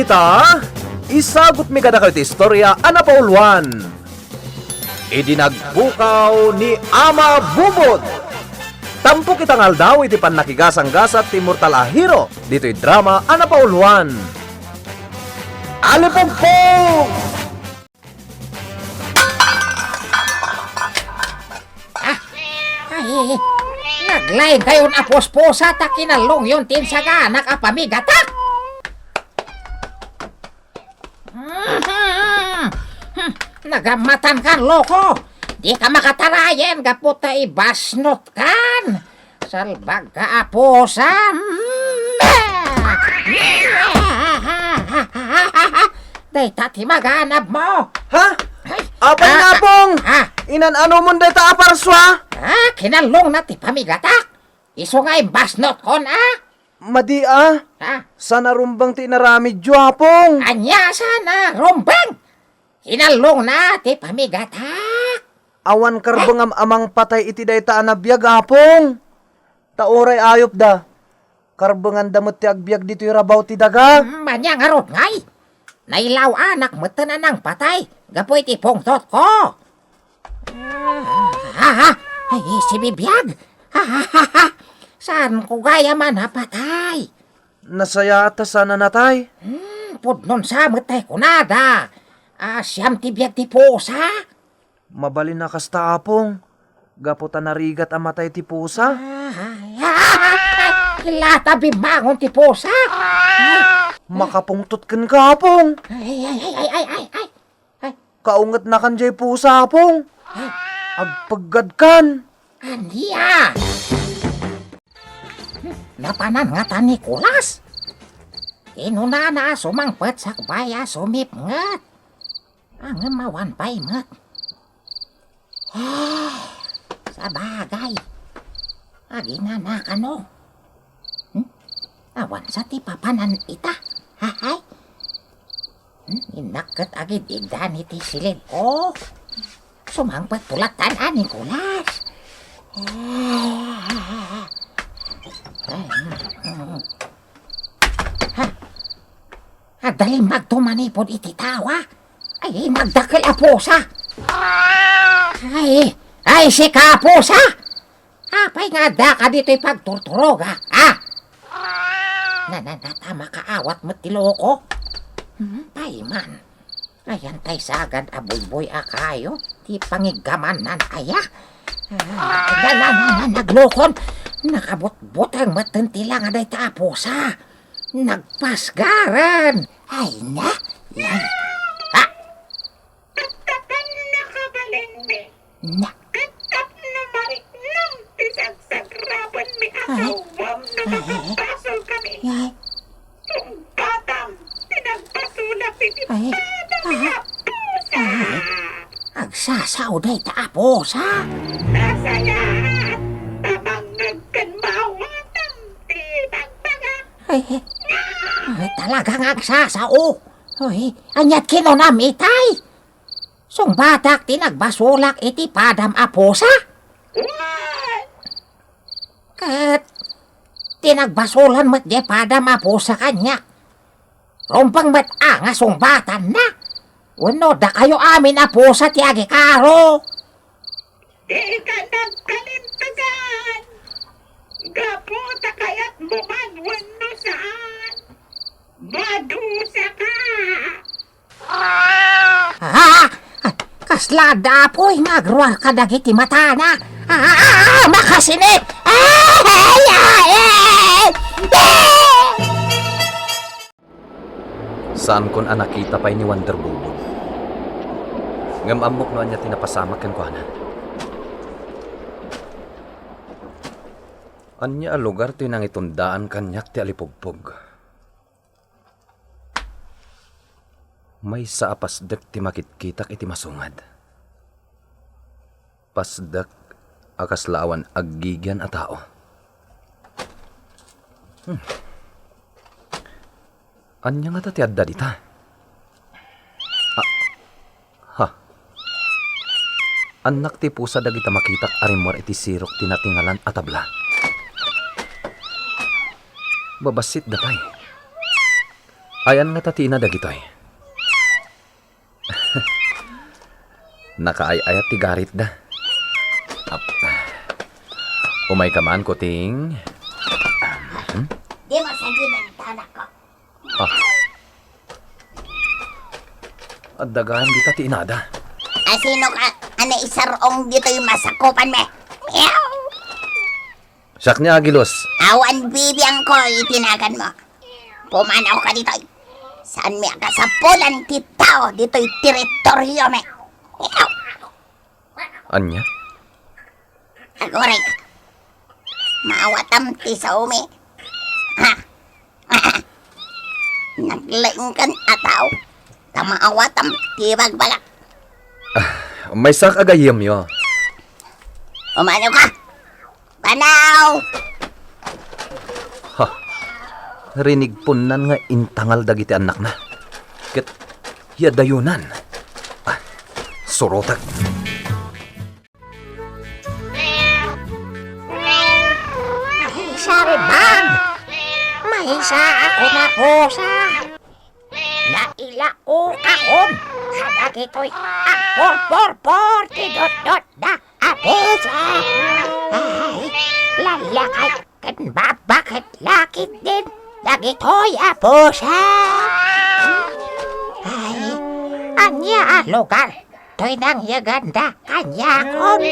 ita, isagot mi kada kayo ti istorya ana paulwan. Idinagbukaw ni Ama Bubod. Tampo kitang aldaw iti pannakigasang-gasat ti Mortal Ahiro. Dito'y drama ana paulwan. Alipugpog! Ay, naglain kayo na posposa ta kinalong yung tinsaga nakapamigatak. Nagamatan kan loko. Di ka makatarayan kapot ta ibasnot kan. Salbag ka aposa. Day tati maganap mo. Ha? Apay na pong! Inan ano mo deta aparswa? Kinalong na ti pamigatak. Iso nga ibasnot kon Madi Sana rumbang ti narami juapong. Anya sana rombang. Kinalong na ti pamigatak. Awan karbang amang patay iti dayta anabiyag apong. Taoray ayop da. Karbangan damot ti agbyag dito rabaw ti daga. Manya nga rot ngay. Nailaw anak matanan ng patay. Gapoy ti pongtot ko. Ay, si bibiyag. Saan ko gaya man patay? Nasaya ata sana natay. Pudnon sa matay kunada. Siyam ti biyag ti pusa. Mabalin na kasta apong. Gaputa narigat amatay ti pusa. Kilata bimangon ti pusa. Makapungtot kan ka apong. Ay. Kaungat na kan jay pusa apong. Agpaggad kan. Aniya. Napanan nga ta Nicolas. Inuna na sumangpet sa baya sumipngat. Ang mawan pa'y ngat. Sa bagay. Aginana ka no. Awan sa ti papanan ita. Hahay. Inakat agad igdan iti silid ko. Sumangpet pulatan Nicolas. Dali magtumanipod iti tawa. Ay, magdakil apusa. Ay, si kapusa. Apay nga da ka dito'y pagturturoga. Nanatama ka awat matiloko. Paiman. Ayan tay sagad abuy-boy akayo. Di pangigaman nan aya. Naglokon. Nakabot-bot ang matentilang aday ta apusa. Nagpasgaran. Ay na. Yan. Katapan na kabalin mi. Na. Katap na marik ng pisagsagraban mi asawam na magpasol kami. Ay. Yung batam, pinagpasulap iti Ay. padang apusa. Agsasaw day ta apusa. Nasayat, tamang nagkanmawatan, tibagbaga. Ay, talagang agsasao. Ay, anyat kinonam itay. Sung batak tinagbasulak iti padam apusa. What? Kat tinagbasulan mat di padam apusa kanya. Rompang mat angasong batan na. Wano da kayo amin apusa ti agi karo. Di ka nagkalintagan. Gaputa kaya't bumanwan no saan. Madusa ka. Kaslada po'y nagruwal ka dagiti matana. Makasinip! Saan kon nakita pa'y ni Wonder Bubod? Ngamamok no anya tinapasamak kan kuana. Anya lugar to nang itundaan kanyak ti alipugpog. May sa pasdek ti makitkitak iti masungad. Pasdek akas laawan aggigyan a tao. Anya nga ti adda dita? Anak ti pusa dagita makitak arimor iti sirok tinatingalan atabla. Babasit dapay. Ayan nga tatina dagitoy. Nakaayayat ti garit da. Ap. Umay ka man, kuting. Di masagin ang tanak ko. At dagahan kita ti inada. Sino ka? Ano isarong dito yung masakupan me? Meow! Siyak niya, Agilos. Awan bibiyang ko itinagan mo. Pumanaw ka dito. Saan may akasapulan ti tao dito'y teritoryo me? Meow! Anya? Agoray ka. Maawatam ti sa umi. Ha? Naglaingkan ataw. Tamaawatam ti bagbagak. May sak agayem yo. Umano ka? Panaw! Rinig punan nga intangal dagiti anak na. Ket yadayunan. Surotag. Mahisa rin bang? Mahisa ako na pusa. Nailao kahon. Sa dagito'y por, tidot-dot na apesa. Ay, lalakay kan babakit lakit din. Dagito'y apusa. Ay, anya lugar. To'y nang yaganda kanya kon.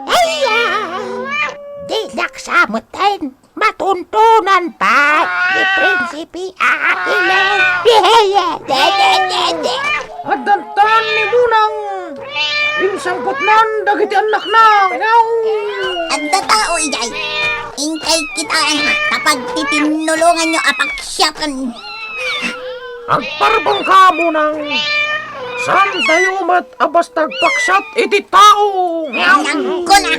Ay, di naksamutin. Matuntunan pa ni Prinsipi Akilaw. Agdantan ni Bunang. Insampot dagiti anak na. Ngaw. Ang tatao ijay, ingkay kita kapag titinulungan nyo apaksyakan. Agparbang ka, Bunang. Saan tayo mat abas tagpaksyat iti tao? Nang ko na.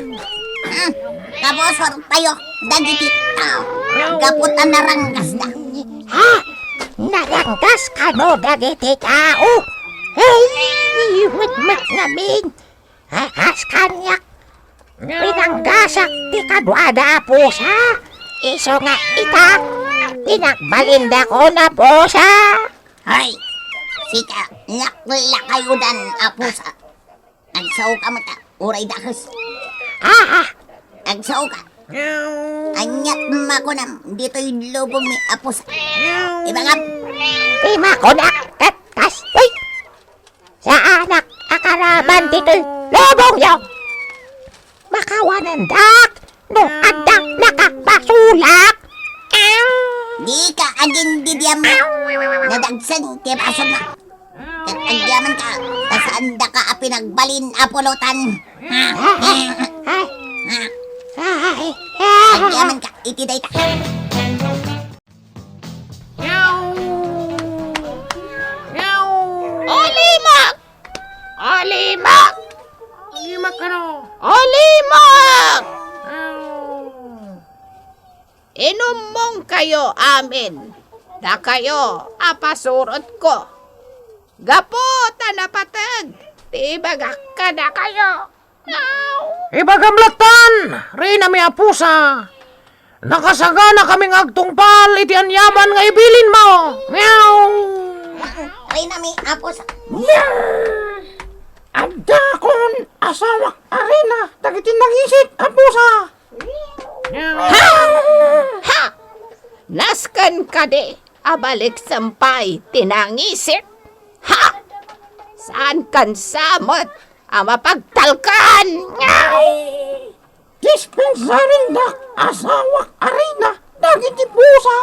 Kabosor tayo, dagiti tao. Kaputan naranggas na. Ha? Naranggas ka no, dagiti tao? Hey, iwit-mit namin. Hakas kanyak. Pinanggasak ti kadwada pusa. Iso nga itak. Pinagbalinda ko na pusa. Ay, sika, naklakayudan apusa. Agsaw ka mata, uray dakas. Agsaw ka. Anyat makunam, dito'y lubong mi apusa. Ibangap. Makunak, katas, uy. Sa anak, akaraban dito'y lubong yaw. Makawanandak, no adak nakapasulak. Di ka aging didiyam nadagsan ti basod na. Kat agyaman ka, tasaan da ka pinagbalin apulutan. Agyaman ka, itiday ka. Olimak! Olimak! Limak ka no. Olimak! Inumong kayo amin na kayo apasurot ko. Gapo tanapatag, tibagak ka na kayo. Ibagamlatan, Reyna mi apusa. Nakasagana kaming agtungpal iti anyaman nga ibilin mo. Meow. Ay nami apos. Adakon asawak arena dagiti nangisit apusa. Ha! Naskan ka de, abalik sampay, tinangisit. Ha! Saan kan samot, mapagtalkan? Dispensarin dak asawak arena dagiti pusa.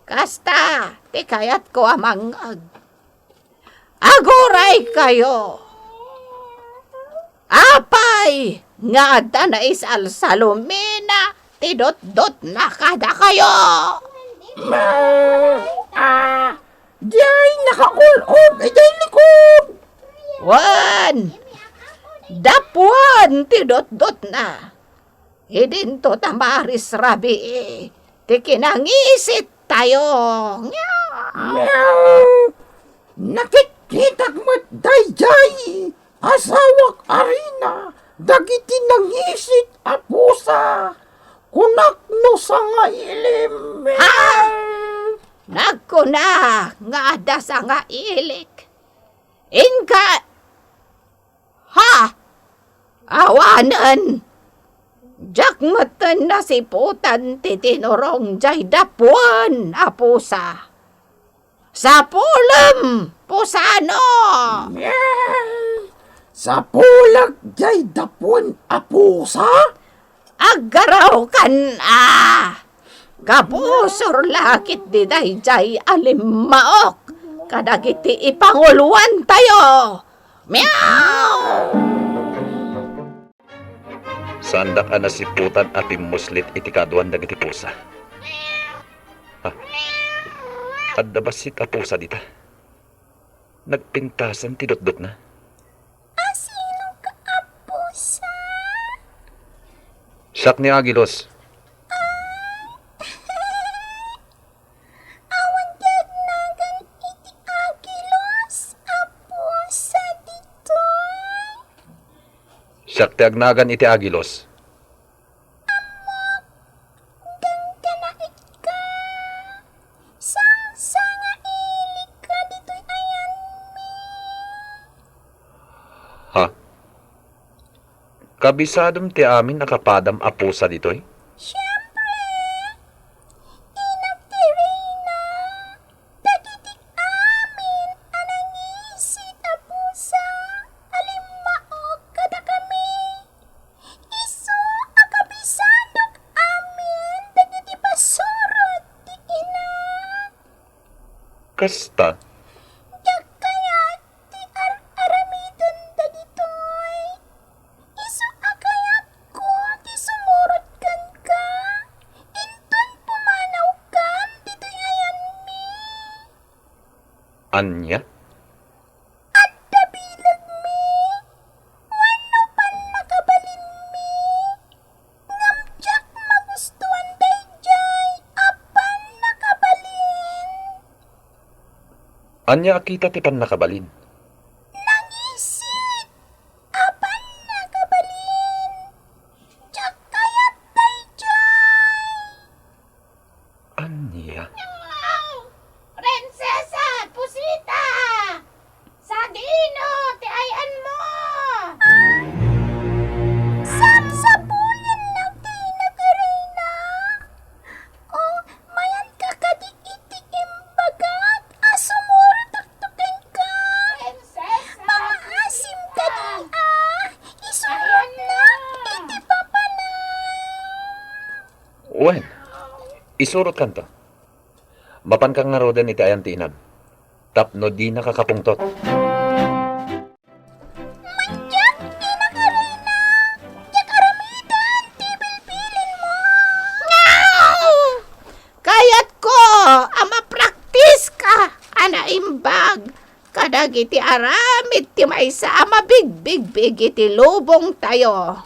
Kasta, ti kayat ko amangag. Aguray kayo. Apay, nga na isal salumina, tidot-dot na kada kayo. Diyay nakakulog, diyay likod. Wan, dapuan, tidot-dot na. Idinto tamaris rabi, ti kinangisit tayo. Nakikitag mo't dayjay, asawak arena, dagiti nangisit apusa, kunak no sa nga ilim. Nagkuna nga adasa nga ilik. Inka, ha, awanan. Jak matan na si putan titinorong jay dapuan apusa. Sa pulam, pusano. Sa pulag jay dapon apusa? Aggaraw kan Kabusor lakit di dayjay alimmaok. Kadagiti ipanguluan tayo. Meow! Sandak ana si putan at muslit iti kaduan dagiti pusa. Ha? Adda basit a pusa dita. Nagpintasan ti dot na. Sino ka apusa? Siyak ni Agilos. Awan dagnagan iti agilos apusa dito. Siyak ti agnagan iti Agilos. Kana ika. Sang-sanga ilik ka dito'y ayan. Ha? Kabisadom ti amin nakapadam a pusa ditoy? Siyempre, inagtirina, dagiti amin, anangisit a pusa, alimmaog kada kami. Isu akabisadog amin, dagiti pasurot ti ina. Kasta, Yak kayat ti aramidon dagitoy. Isu akayat ko ti sumurot kan ka. Inton pumanaw kan dito'y ayan mi. anya? At dabilag mi. Wano pan nakabalin mi. Ngamjak magustuhan dayjay. Apan nakabalin. Anya akita ti pan nakabalin. Nangisit. Apan nakabalin. Jak kayat dayjay. Anya? Prinsesa Pusita! Sa dino, ti ayan mo! Sapsapulan lang ti nagarina. O, mayan ka kadi-iti imbagat. Asumur taktukin ka. Prinsesa! Mga asim ka di Isulat na, iti papanay. Wen, isurot kanto. Mapan kang ngarodan iti ayan ti inam. Tapno di nakakapungtot. Manjak, di nakarina. Jak aramidan, ti bilbilin mo. Ngaw! Kayat ko, ama praktis ka. Ana imbag. Kadagiti aramid ti maysa ama big iti lubong tayo.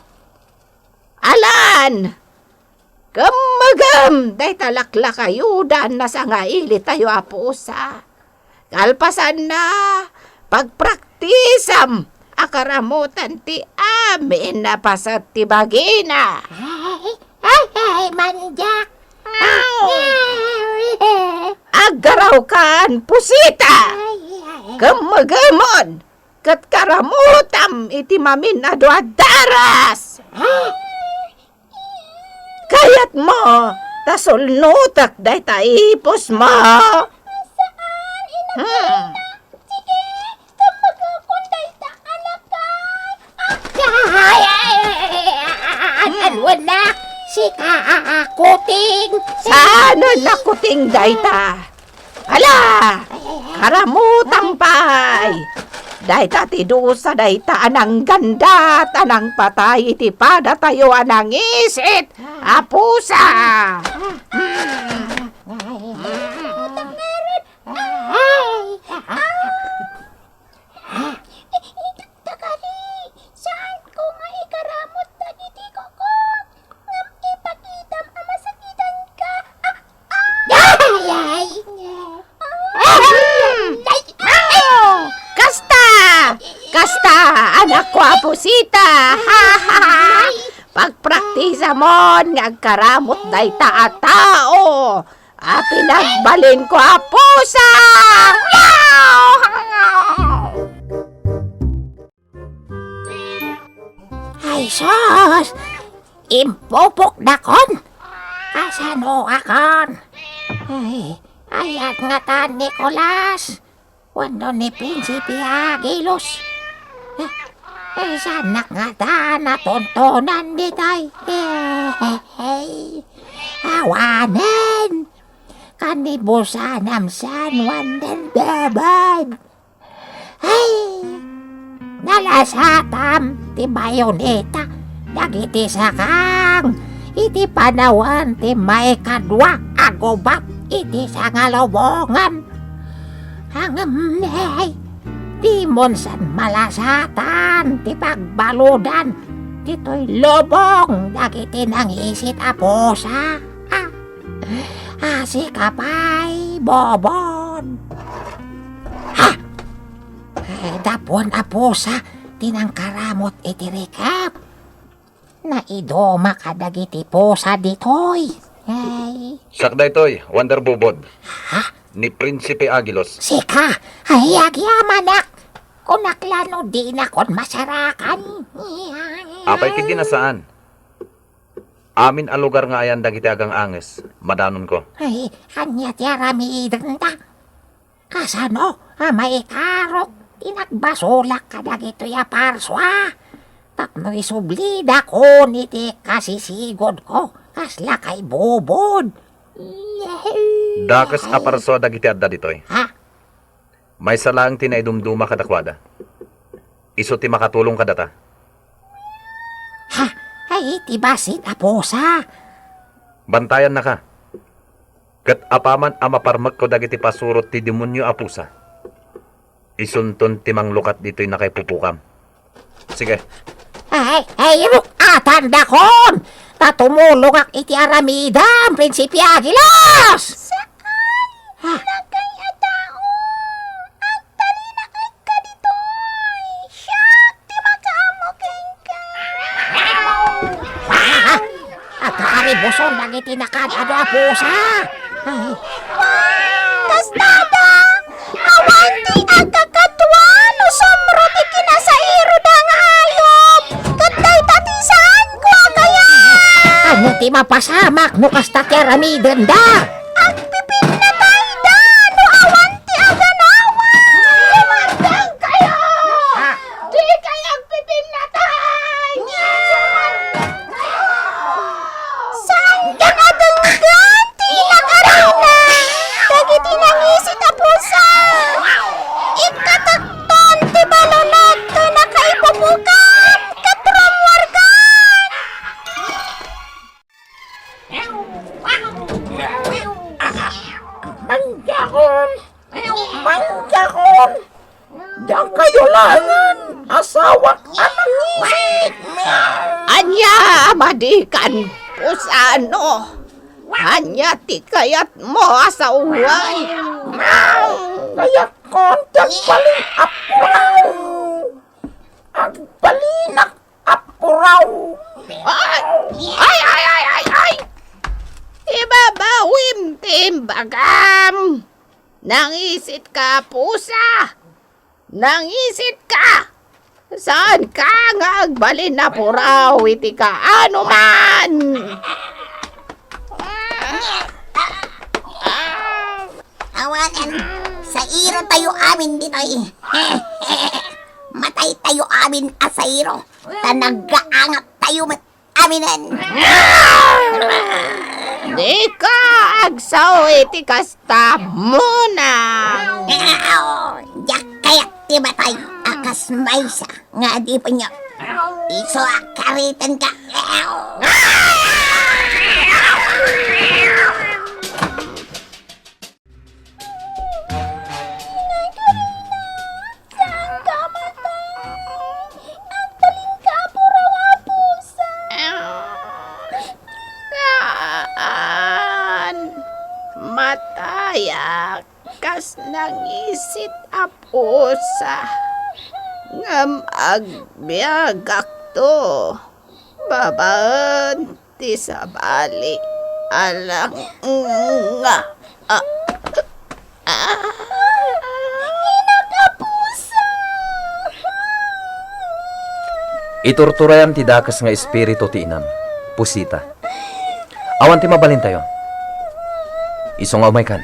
Alan! Gamagam! Day talaklak ayudan na sa nga ili tayo apusa. Kalpasan na, pagpraktisam, akaramutan ti amin na pasat ti bagina. Ay, manjak! Agaraw kan, pusita! Kamagamon! Kat karamutam iti mamin na daras! Kayat mo, tasulnutak day taipos mo. Saan? Sige, kamagakon day ta alakay. Anwan na, si kuting. Sana nakuting day ta? Ala, karamutang pay. Day ta tidusa day ta anang ganda, tanang patay iti pada tayo anang isit. Apusa! Takari, saan ko nga ikaramot dagiti ko? Ngam ipakitam amasakitan ka. Kasta! Kasta! Anak ko, apusita! Pagpraktisa mo, ngagkaramot day ta tao. Pinagbalin ko apusa! Ay, sus! Impupok na kon! Kasano akon? Ay, ayat nga tan, Nicolas! Wano ni Prinsipe Agilos? Ay, sanak nga tan na tontonan di tay. Awanen! Kanibusan am San Juan del Daban! Ay! Nalasatam ti bayoneta dagiti sakang iti panawan ti may kadwa agobak iti sangalobongan hangamnay di monsan malasatan ti pagbaludan tito'y lobong dagiti nangisit aposa si kapay bobon dapon aposa tinangkaramot iti rekap. Naidoma kadagiti posa ditoy. Ay. Sakda ito'y Wonder Bubod Ha? ni Prinsipe Agilos. Sika, ay agyamanak. Kunaklano di na kon masarakan. Apay kiti na saan? Amin a lugar nga ayan dagiti agang anges. Madanon ko. Ay, kanya tiyarami identa. Kasano, maikarok. Tinagbasolak ka na gito ya parswa. Tapno isublida ko niti kasisigod ko. Kasla kay bobod. Dakas aparso dagiti adda ditoy. Ha? May salang tinaidumduma kadakwada. Iso ti makatulong kadata. Ha? Ay, tibasit aposa. Bantayan na ka. Kat apaman amaparmak ko dagiti pasurot ti demonyo apusa. Isunton ti manglukat dito'y nakaypupukam. Sige. Ay, rukatan dakon! Tatumulong ak iti aramidam, Prinsipe Agilos! Saan? Nagkay atao! Ang tali na kay ka ditoy! Siyak, di makamukeng ka! At kakaribuson lang iti nakadado apusa! Ay. Kastada! Awanti agkakatwa no somro ti kinasairo da nga hayop! Katday tatisan ko kaya! Ano ti mapasamak no kasta ti aramiden da? Ang pipin na tayo da no awanti aganawa! Sumandang kayo! Di kayang pipin na tayo! Sumandang kayo! Sandang adunggan ti nagarana! Dagiti nangisit apusa! Ikatakton ti balonag to nakaipupukan katram wargan! Manjakon! Manjakon! Diyan kayo langan! Asawak anang ngisit! Anya madikan pusano. Anya ti kayat mo asaway. Kaya kontak paling apuraw! Agbalinak apuraw! Ay! Ibabawim timbagam. Nangisit ka pusa. Nangisit ka. Saan ka nga agbalin na puraw iti ka ano man? Awanan, sa iro tayo amin ditoy. Matay tayo amin asayro. Tanagaangat tayo aminan. Di ka agsaw iti kasta muna. Yak kayak ti batay. Akas maysa. Nga di pa niya. Iso akaritan ka. Mataya kas nangisit apusa ngam agbiagak to babaan ti sabali alang nga Iturturayan ti dakas nga espiritu ti inam. Pusita. Awan ti mabalin tayo. Isong umay kan.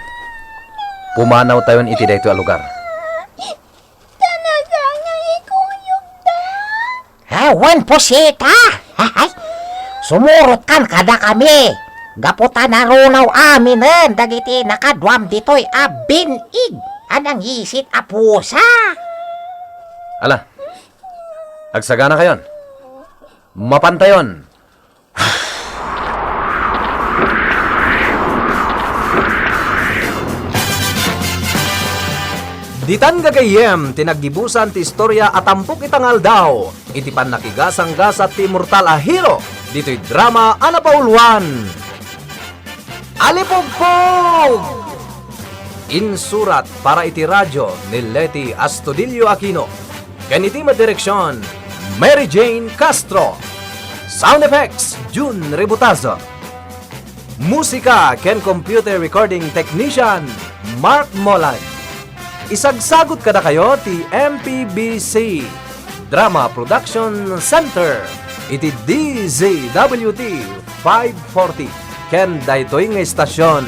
Pumanaw tayon iti dayto a lugar. Talaga nga ikuyog ta. Wan pusita! Sumurot kan kada kami. Gaputan na runaw aminen dagiti nakadwam ditoy a binig. Anang isit a pusa. Ala. Agsagana kayon. Mapantayon. Ditan gagayem, tinagdibusan ti istorya at tampok itangal daw. Iti pan nakigasang-gasat ti mortal a hero. Dito'y drama anapauluan. Alipugpog! Insurat para iti radyo ni Leti Astudillo Aquino. Ken iti madireksyon, Mary Jane Castro. Sound effects, June Rebutazo. Musika ken computer recording technician, Mark Molay. Isagsagot kada kayo ti MPBC Drama Production Center. Iti DZWT 540 ken daytoy nga istasyon